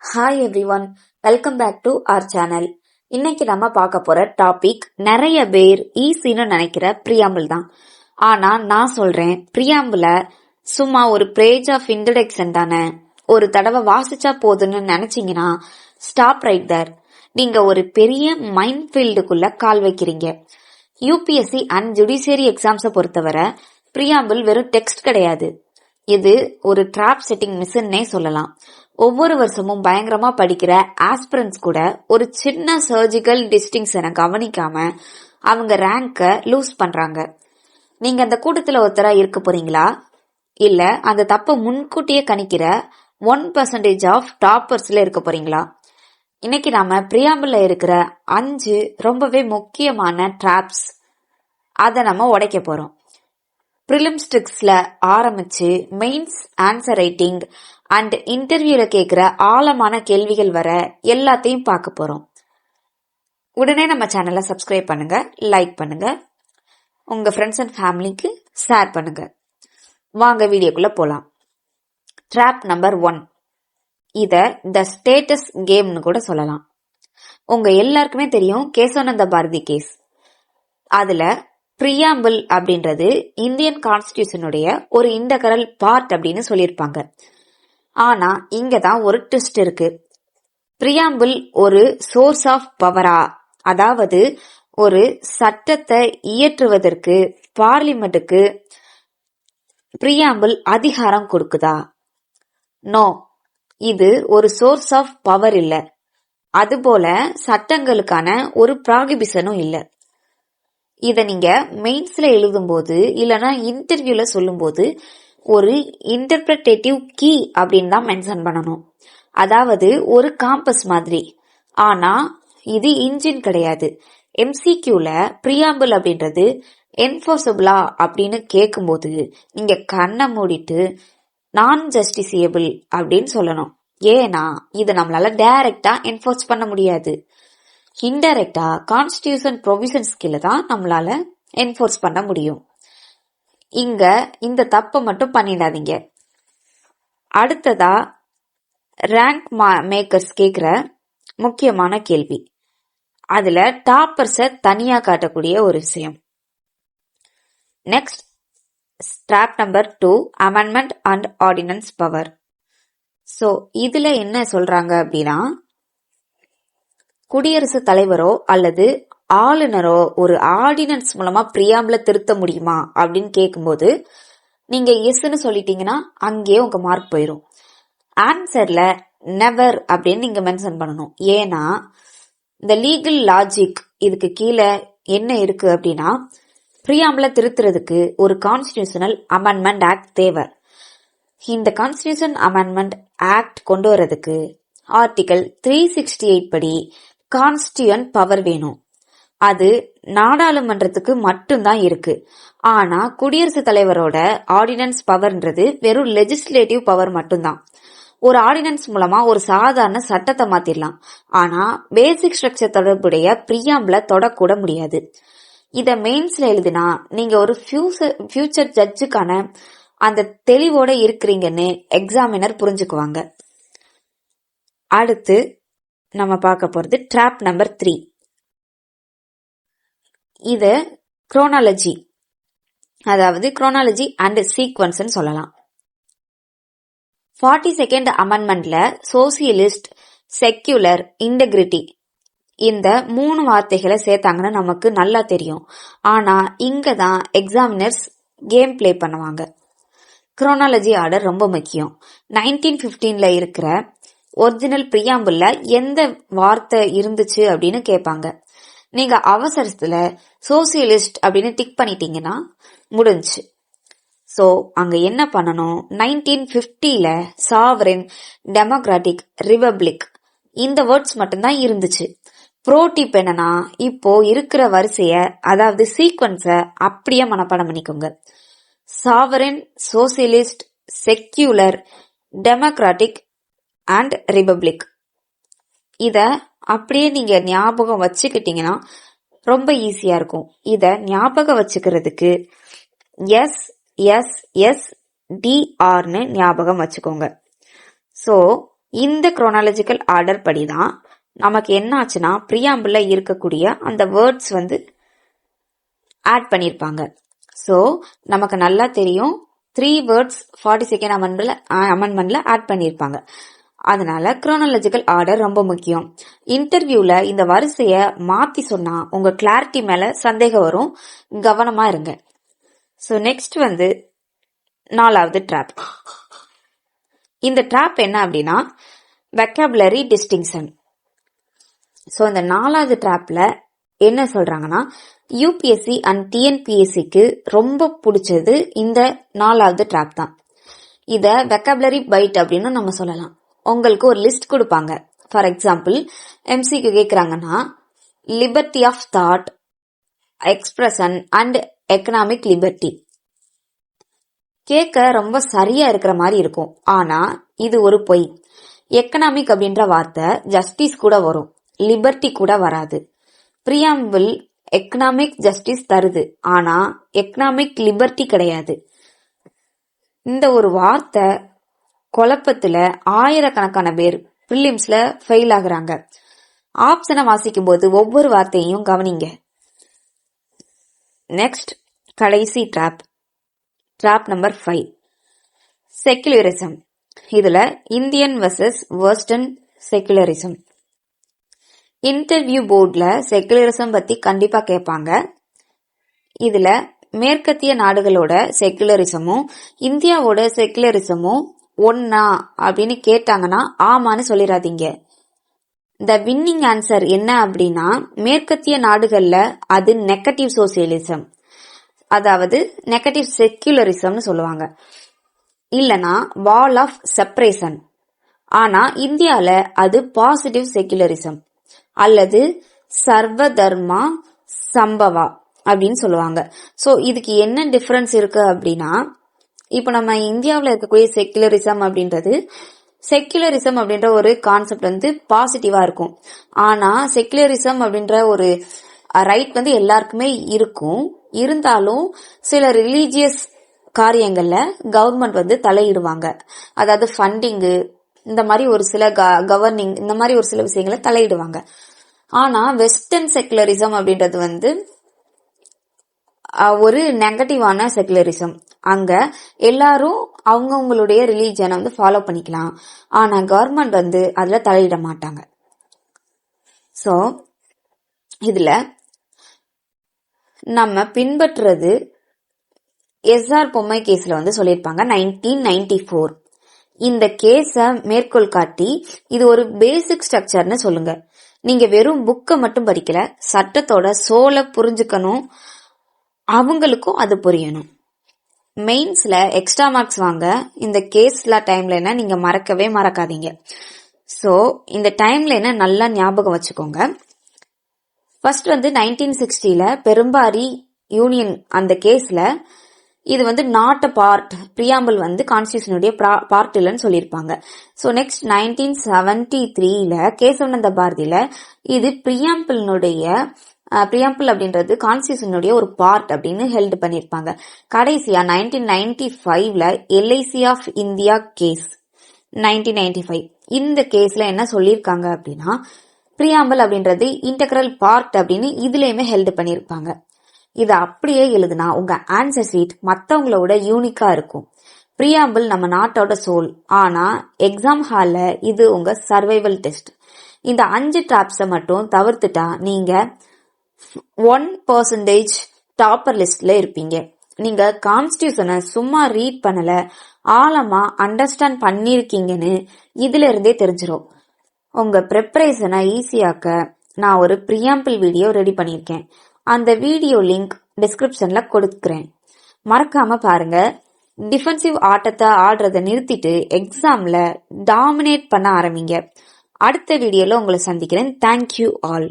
Hi everyone, welcome back to our channel. இன்னைக்கு நம்ம பார்க்க போற டாபிக் நிறைய பேர் ஈஸின்னு நினைக்கிற பிரியாம்பிள் தான். ஆனா நான் சொல்றேன், பிரியாம்பிள சும்மா ஒரு பேஜ் ஆஃப் இன்ட்ரடக்ஷன் தானே, ஒரு தடவை வாசிச்சா போதுன்னு நினைச்சீங்கன்னா ஸ்டாப் ரைட் தேர். நீங்க ஒரு பெரிய மைண்ட் ஃபீல்டுக்குள்ள கால் வைக்கிறீங்க. யூபிஎஸ்சி அண்ட் ஜுடிஷியரி எக்ஸாம்ஸை பொறுத்தவரை பிரியாம்பிள் வெறும் டெக்ஸ்ட் கிடையாது, இது ஒரு ட்ராப் செட்டிங் மிஷின்னே சொல்லலாம். ஒவ்வொரு வருஷமும் பயங்கரமா படிக்கிற ஆஸ்பிரன்ஸ் கூட ஒரு சின்ன சர்ஜிக்கல் டிஸ்டிங்ஷனை கவனிக்காம அவங்க ரேங்க லூஸ் பண்றாங்க. நீங்க அந்த கூட்டத்துல ஒருத்தரா இருக்க போறீங்களா, இல்ல அந்த தப்ப முன்கூட்டியே கணிக்கிற 1% ஆஃப் டாப்பர்ஸ்ல இருக்க போறீங்களா? இன்னைக்கு நாம பிரியாம்பிள்ல இருக்கிற 5 ரொம்பவே முக்கியமான ட்ராப்ஸ் அதை நம்ம உடைக்க போறோம். ப்ரிலிம்ஸ் ட்ரிக்ஸ்ல ஆரம்பிச்சு மெயின்ஸ் ஆன்சர் ரைட்டிங் அண்ட் இன்டர்வியூல கேட்கிற ஆழமான கேள்விகள் வர எல்லாத்தையும் பார்க்க போறோம். உடனே நம்ம சேனலை சப்ஸ்கிரைப் பண்ணுங்க, லைக் பண்ணுங்க, உங்க ஃப்ரெண்ட்ஸ் அண்ட் ஃபேமிலிக்கு ஷேர் பண்ணுங்க. வாங்க வீடியோக்குள்ள போலாம். ட்ராப் நம்பர் 1, இத த ஸ்டேட்டஸ் கேம்னு கூட சொல்லலாம். உங்க எல்லாருக்குமே தெரியும் கேசவானந்த பாரதி கேஸ். அதுல பிரியாம்பிள் அப்படின்றது இந்தியன் கான்ஸ்டிடியூஷனுடைய ஒரு இன்டகரல் பார்ட் அப்படின்னு சொல்லியிருப்பாங்க. ஆனா இங்கதான் ஒரு ட்விஸ்ட் இருக்கு. பிரியாம்பிள் ஒரு சோர்ஸ் ஆஃப் பவரா, அதாவது ஒரு சட்டத்தை இயற்றுவதற்கு பார்லிமெண்ட்டுக்கு பிரியாம்பிள் அதிகாரம் கொடுக்குதா? நோ, இது ஒரு சோர்ஸ் ஆஃப் பவர் இல்ல. அதுபோல சட்டங்களுக்கான ஒரு ப்ராகிபிஷனும் இல்ல. இத நீங்க மெயின்ஸ்ல எழுதும் போது இல்லனா இன்டர்வியூல சொல்லும் போது ஒரு இன்டர்பிரேட்டிவ் கீ அப்படின்னு தான் மென்ஷன் பண்ணணும். அதாவது ஒரு காம்பஸ் மாதிரி. ஆனா இது இன்ஜின் கிடையாது. எம்சிக்யூல பிரியாம்பிள் அப்படின்றது என்ஃபோர்சபிளா அப்படின்னு கேட்கும்போது நீங்க கண்ணை மூடிட்டு நான் ஜஸ்டிசியபிள் அப்படின்னு சொல்லணும். ஏன்னா இது நம்மளால டைரக்டா என்ஃபோர்ஸ் பண்ண முடியாது. இன்டைரக்டா கான்ஸ்டிடியூஷன் ப்ரொவிஷன்ஸ் கீழ தான் நம்மளால என்ஃபோர்ஸ் பண்ண முடியும். இங்க இந்த தப்ப மட்டும் பண்ணிடாதீங்க. அடுத்ததா ரேங்க் மேக்கர்ஸ் கேக்குற முக்கியமான கேள்வி, அதுல டாப்பர்ஸ தனியா காட்டக்கூடிய ஒரு விஷயம். Next, drop number 2, amendment and ordinance power. So இதுல என்ன சொல்றாங்க அப்படின்னா, குடியரசுத் தலைவரோ அல்லது ஆளுநரோ ஒரு ஆர்டினன்ஸ் மூலமா பிரியாம்பிள திருத்த முடியுமா அப்படின்னு கேட்கும்போது நீங்க எஸ்ன்னு சொல்லிட்டீங்கன்னா அங்கேயே உங்க மார்க் போயிடும். ஆன்சர்ல நெவர் அப்படின்னு நீங்க மென்ஷன் பண்ணணும். ஏன்னா இந்த லீகல் லாஜிக் இதுக்கு கீழே என்ன இருக்கு அப்படின்னா, பிரியாம்பிள திருத்துறதுக்கு ஒரு கான்ஸ்டிடியூஷனல் அமெண்ட்மெண்ட் ஆக்ட் தேவை. இந்த கான்ஸ்டிடியூஷன் அமெண்ட்மெண்ட் ஆக்ட் கொண்டு வரதுக்கு ஆர்டிகல் 368 படி கான்ஸ்டியூயன்ட் பவர் வேணும். அது நாடாளுமன்றத்துக்கு மட்டும்தான் இருக்கு. ஆனா குடியரசுத் தலைவரோட ஆர்டினன்ஸ் பவர்ன்றது வெறும் லெஜிஸ்லேட்டிவ் பவர் மட்டும்தான். ஒரு ஆர்டினன்ஸ் மூலமா ஒரு சாதாரண சட்டத்தை மாத்திரலாம். ஆனா பேசிக் ஸ்ட்ரக்சர் தொடர்புடைய பிரியாம்பிள தொடக்கூட முடியாது. இத மெயின்ஸ்ல எழுதினா நீங்க ஒரு ஃபியூச்சர் ஜட்ஜுக்கான அந்த தெளிவோட இருக்கிறீங்கன்னு எக்ஸாமினர் புரிஞ்சுக்குவாங்க. அடுத்து நம்ம பார்க்க போறது ட்ராப் நம்பர் 3. இது குரோனாலஜி, அதாவது குரோனாலஜி அண்ட் சீக்வன்ஸ் சொல்லலாம். 42nd அமெண்ட்மெண்ட்ல சோசியலிஸ்ட், செக்யூலர், இன்டெகிரிட்டி இந்த 3 வார்த்தைகளை சேர்த்தாங்கன்னு நமக்கு நல்லா தெரியும். ஆனா இங்கதான் எக்ஸாமினர்ஸ் கேம் பிளே பண்ணுவாங்க. குரோனாலஜி ஆர்டர் ரொம்ப முக்கியம். 1915ல இருக்கிற ஒரிஜினல் பிரியாம்பிள்ல எந்த வார்த்தை இருந்துச்சு அப்படின்னு கேட்பாங்க. நீங்க அவசரத்துல சோசியலிஸ்ட் அப்படின்னு டிக் பண்ணிட்டீங்கன்னா முடிஞ்சு. சோ அங்க என்ன பண்ணணும், 1950ல சாவரின், டெமோக்ராட்டிக், ரிபப்ளிக் இந்த வேர்ட்ஸ் மட்டும்தான் இருந்துச்சு. ப்ரோ டிப் என்னன்னா, இப்போ இருக்கிற வரிசைய, அதாவது சீக்வன்ஸ அப்படியே மனப்பாடம் பண்ணிக்கோங்க. Sovereign, socialist, secular, democratic and republic. இத அப்படியே நீங்க ஞாபகம் வச்சுக்கிட்டீங்கன்னா ரொம்ப ஈஸியா இருக்கும். இத ஞாபகம் வச்சுக்கிறதுக்கு SSSDRன்னு ஞாபகம் வச்சுக்கோங்க. சோ இந்த குரோனாலஜிக்கல் ஆர்டர் படி தான் நமக்கு என்ன ஆச்சுன்னா பிரியாம்பிள்ல இருக்கக்கூடிய அந்த வேர்ட்ஸ் வந்து ஆட் பண்ணியிருப்பாங்க. ஸோ நமக்கு நல்லா தெரியும் 3 வேர்ட்ஸ் 42nd அமெண்ட்மெண்ட்ல ஆட் பண்ணியிருப்பாங்க. அதனால குரோனாலஜிக்கல் ஆர்டர் ரொம்ப முக்கியம். இன்டர்வியூல இந்த வரிசைய மாத்தி சொன்னா உங்க கிளாரிட்டி மேல சந்தேகம் வரும், கவனமா இருங்க. ஸோ நெக்ஸ்ட் வந்து 4வது ட்ராப். இந்த ட்ராப் என்ன அப்படின்னா வெக்காபுலரி டிஸ்டிங்ஷன். ஸோ இந்த 4வது ட்ராப்ல என்ன சொல்றாங்கன்னா யூபிஎஸ்சி அண்ட் டிஎன்பிஎஸ்சிக்கு ரொம்ப பிடிச்சது இந்த 4வது ட்ராப் தான். இத வெக்காபுலரி பைட் அப்படின்னு நம்ம சொல்லலாம். உங்களுக்கு ஒரு லிஸ்ட் கொடுப்பாங்க. ஃபார் எக்ஸாம்பிள் எம்சிக்கு கேக்குறாங்கன்னா liberty of thought, expression and economic liberty. கேட்க ரொம்ப சரியா இருக்கிற மாதிரி இருக்கும், ஆனா இது ஒரு பொய். எக்கனாமிக் அப்படின்ற வார்த்தை ஜஸ்டிஸ் கூட வரும், லிபர்ட்டி கூட வராது. பிரியாம்பிள் எக்கனாமிக் ஜஸ்டிஸ் தருது, ஆனா எக்கனாமிக் லிபர்ட்டி கிடையாது. இந்த ஒரு வார்த்தை குழப்பத்துல ஆயிரக்கணக்கான பேர் பிரிலிம்ஸ்ல ஃபெயில் ஆகுறாங்க. ஆப்ஷனை வாசிக்கும் போது ஒவ்வொரு வார்த்தையும் கவனிங்க. நெக்ஸ்ட் கடைசி ட்ராப், ட்ராப் நம்பர் 5, செக்குலரிசம். இதுல Indian versus western secularism. Interview போர்ட்ல செக்குலரிசம் பத்தி கண்டிப்பா கேட்பாங்க. இதுல மேற்கத்திய நாடுகளோட செக்குலரிசமும் இந்தியாவோட செக்குலரிசமும் ஒன்னா அப்படின்னு கேட்டாங்கன்னா ஆமான்னு சொல்லிடாதீங்க. த வின்னிங் ஆன்சர் என்ன அப்படின்னா மேற்கத்திய நாடுகள்ல அது நெகட்டிவ் சோசியலிசம், அதாவது நெகட்டிவ் செக்குலரிசம்னு சொல்லுவாங்க, இல்லனா வால் ஆஃப் செப்பரேஷன். ஆனா இந்தியால அது பாசிட்டிவ் செக்குலரிசம் அல்லது சர்வ தர்மா சம்பவா அப்படின்னு சொல்லுவாங்க. சோ இதுக்கு என்ன டிஃபரன்ஸ் இருக்கு அப்படின்னா, இப்ப நம்ம இந்தியாவில் இருக்கக்கூடிய செக்குலரிசம் அப்படின்ற ஒரு கான்செப்ட் வந்து பாசிட்டிவா இருக்கும். ஆனா செக்குலரிசம் அப்படின்ற ஒரு ரைட் வந்து எல்லாருக்குமே இருக்கும். இருந்தாலும் சில ரிலீஜியஸ் காரியங்கள்ல கவர்மெண்ட் வந்து தலையிடுவாங்க. அதாவது ஃபண்டிங்கு, இந்த மாதிரி ஒரு சில கவர்னிங், இந்த மாதிரி ஒரு சில விஷயங்களை தலையிடுவாங்க. ஆனா வெஸ்டர்ன் செக்குலரிசம் அப்படின்றது வந்து ஒரு நெகட்டிவான செக்குலரிசம். அங்க எல்லாரும் அவங்களுடைய ரிலீஜனை வந்து ஃபாலோ பண்ணிக்கலாம், ஆனா கவர்மெண்ட் வந்து அதுல தலையிட மாட்டாங்க. சோ இதுல நம்ம பின்பற்றுறது எஸ்ஆர் பொம்மை கேஸ்ல வந்து சொல்லியிருப்பாங்க 1994. இந்த கேஸ மேற்கோள் காட்டி இது ஒரு பேசிக் ஸ்ட்ரக்சர்னு சொல்லுங்க. நீங்க வெறும் புக்கை மட்டும் படிக்கல, சட்டத்தோட சோலை புரிஞ்சுக்கணும், அவங்களுக்கும் அது புரியணும். மெயின்ஸ்ல எக்ஸ்ட்ரா மார்க்ஸ் வாங்க இந்த கேஸ்ல டைம்லைனை நீங்க மறக்கவே மறக்காதீங்க. சோ இந்த டைம்லைனை நல்லா ஞாபகம் வச்சுக்கோங்க. ஃபர்ஸ்ட் வந்து 1960ல பெரும்பாரி யூனியன் அந்த கேஸ்ல இது வந்து நாட் அ பார்ட், பிரியாம்பிள் வந்து கான்ஸ்டிடியூஷனுடைய பார்ட் இல்லைன்னு சொல்லியிருப்பாங்க. ஸோ நெக்ஸ்ட் 1973ல கேசவனந்த பாரதியில இது பிரியாம்பிள் அப்படின்றது கான்ஸ்டிடியூஷனுடைய ஒரு பார்ட் அப்படின்னு ஹெல்ட் பண்ணியிருப்பாங்க. கடைசியா 1995ல எல்ஐசி ஆஃப் இந்தியா கேஸ் 1995, இந்த கேஸ்ல என்ன சொல்லியிருக்காங்க அப்படின்னா பிரியாம்பிள் அப்படின்றது இன்டெக்ரல் பார்ட் அப்படின்னு இதுலயுமே ஹெல்ட் பண்ணியிருப்பாங்க. இதை அப்படியே எழுதுனா உங்க ஆன்சர் ஷீட் மத்தவங்களோட யூனிக்கா இருக்கும். பிரியாம்பிள் நம்ம நாட்டோட சோல், ஆனா எக்ஸாம் ஹால்ல இது உங்க சர்வைவல் டெஸ்ட். இந்த 5 டிராப்ஸை மட்டும் தவிர்த்துட்டா நீங்க 1% டாப்பர் லிஸ்ட்ல இருப்பீங்க. நீங்க கான்ஸ்டிடியூஷனை சும்மா ரீட் பண்ணல, ஆழமா அண்டர்ஸ்டாண்ட் பண்ணிருக்கீங்கன்னு இதுல இருந்தே தெரிஞ்சிடும். உங்க ப்ரிப்பரேஷனை ஈஸியாக்க நான் ஒரு பிரியாம்பிள் வீடியோ ரெடி பண்ணியிருக்கேன். அந்த வீடியோ லிங்க் டிஸ்கிரிப்ஷன்ல கொடுக்குறேன், மறக்காம பாருங்க. டிஃபென்சிவ் ஆட்டத்தை ஆடுறத நிறுத்திட்டு எக்ஸாம்ல டாமினேட் பண்ண ஆரம்பிங்க. அடுத்த வீடியோல உங்களை சந்திக்கிறேன். Thank you all.